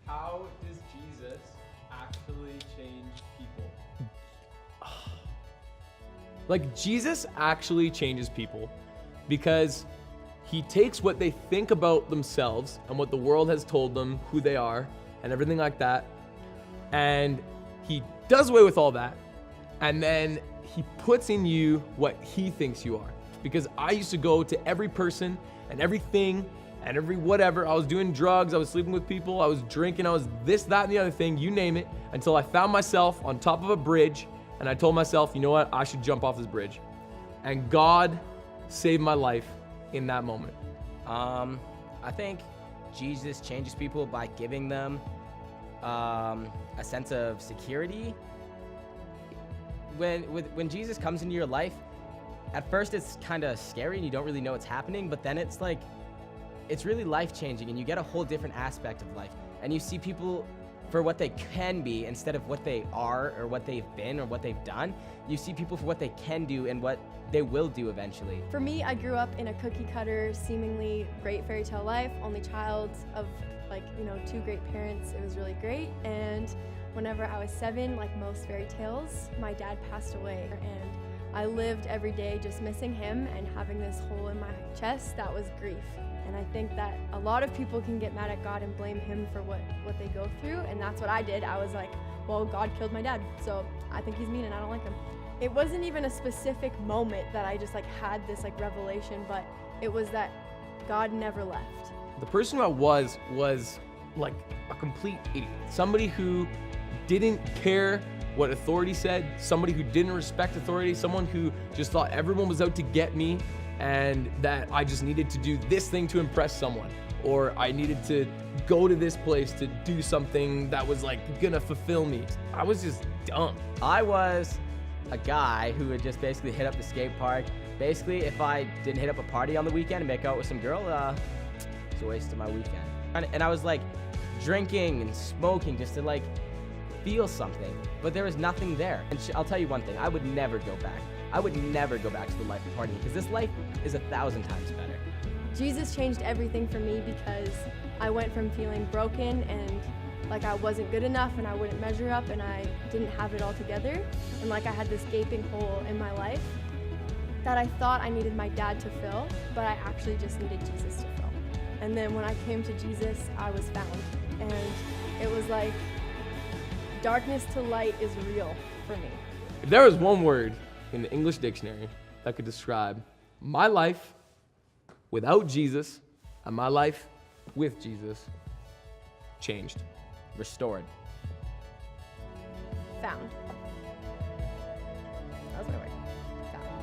How does Jesus actually change people? Like, Jesus actually changes people because he takes what they think about themselves and what the world has told them who they are and everything like that, and he does away with all that, and then he puts in you what he thinks you are. Because I used to go to every person and everything and every whatever. I was doing drugs, I was sleeping with people, I was drinking, I was this, that, and the other thing, you name it, until I found myself on top of a bridge, and I told myself, you know what, I should jump off this bridge. And God saved my life in that moment. I think Jesus changes people by giving them a sense of security. When Jesus comes into your life, at first it's kind of scary and you don't really know what's happening, but then it's like, it's really life-changing and you get a whole different aspect of life. And you see people for what they can be instead of what they are or what they've been or what they've done. You see people for what they can do and what they will do eventually. For me, I grew up in a cookie cutter, seemingly great fairy tale life, only child of two great parents. It was really great. And whenever I was 7, like most fairy tales, my dad passed away. And I lived every day just missing him and having this hole in my chest that was grief. And I think that a lot of people can get mad at God and blame him for what they go through. And that's what I did. I was like, well, God killed my dad, so I think he's mean and I don't like him. It wasn't even a specific moment that I just had this revelation, but it was that God never left. The person who I was like a complete idiot. Somebody who didn't care what authority said, somebody who didn't respect authority, someone who just thought everyone was out to get me and that I just needed to do this thing to impress someone, or I needed to go to this place to do something that was gonna fulfill me. I was just dumb. I was a guy who would just basically hit up the skate park. Basically, if I didn't hit up a party on the weekend and make out with some girl, it's a waste of my weekend. And I was drinking and smoking just to feel something, but there was nothing there. And I'll tell you one thing, I would never go back. I would never go back to the life of partying because this life is 1,000 times better. Jesus changed everything for me because I went from feeling broken and like I wasn't good enough and I wouldn't measure up and I didn't have it all together, and I had this gaping hole in my life that I thought I needed my dad to fill, but I actually just needed Jesus to fill. And then when I came to Jesus, I was found, and it was like darkness to light is real for me. If there was one word in the English dictionary that could describe my life without Jesus and my life with Jesus, changed. Restored. Found. That was my word. Found.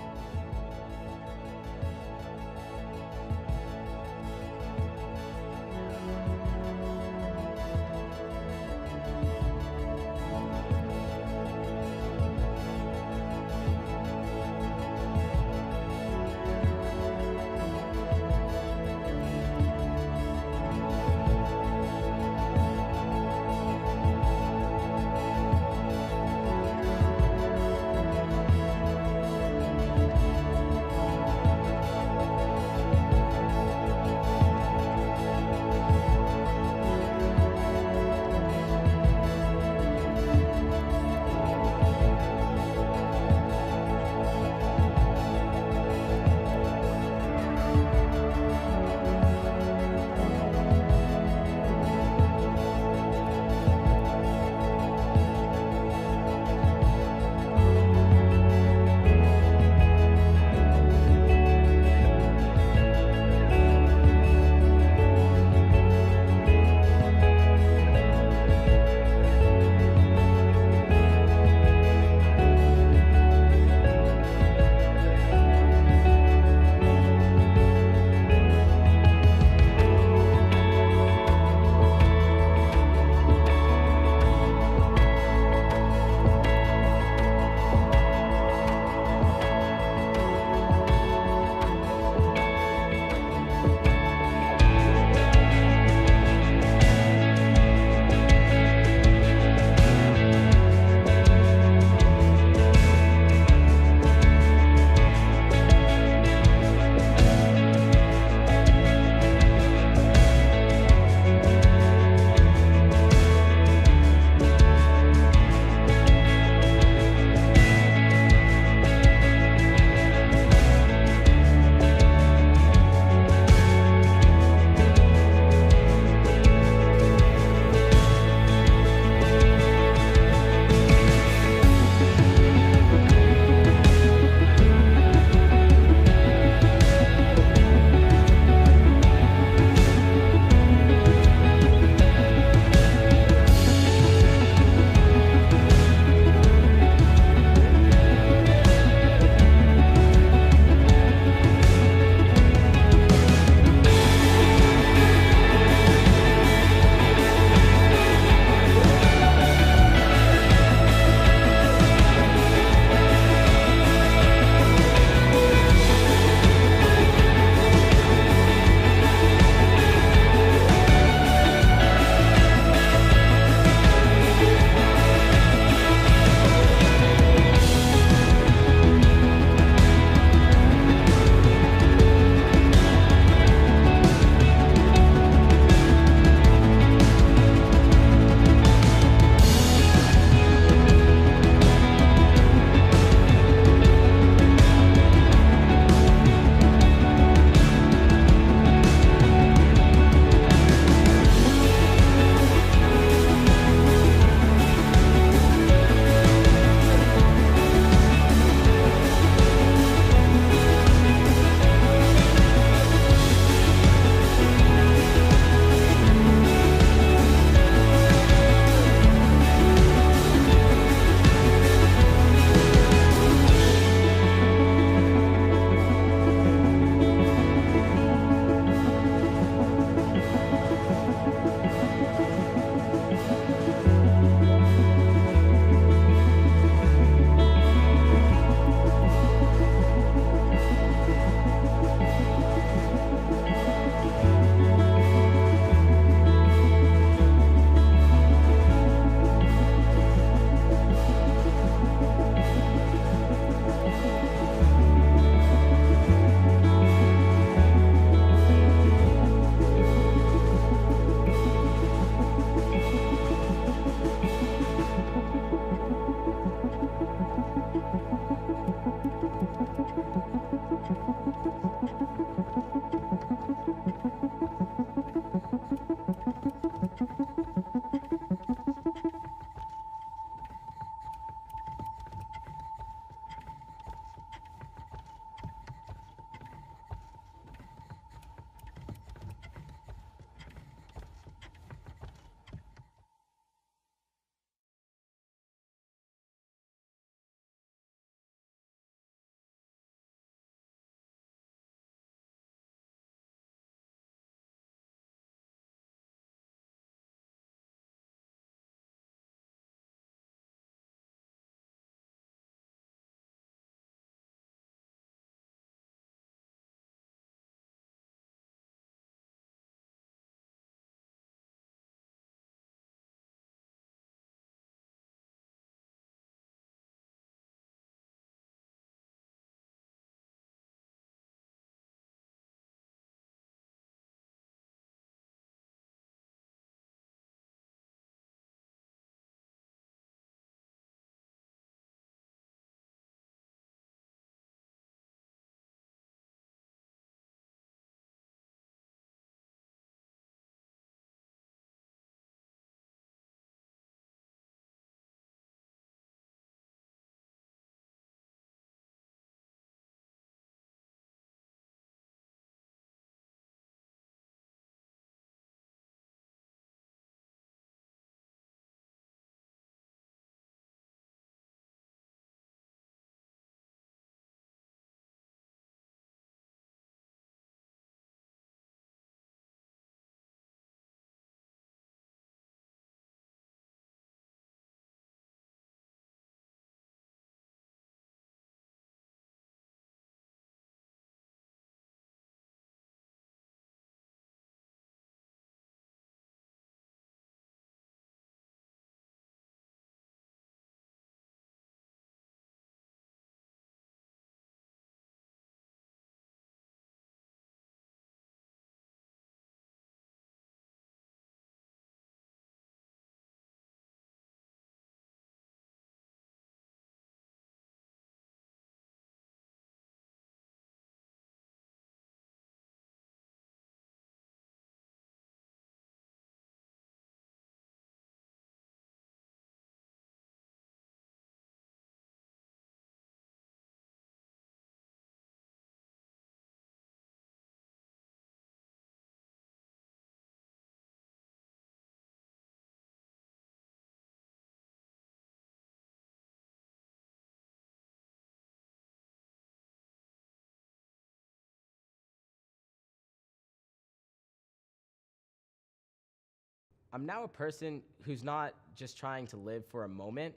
I'm now a person who's not just trying to live for a moment.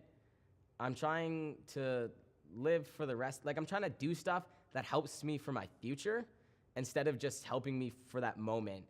I'm trying to live for the rest. Like, I'm trying to do stuff that helps me for my future instead of just helping me for that moment.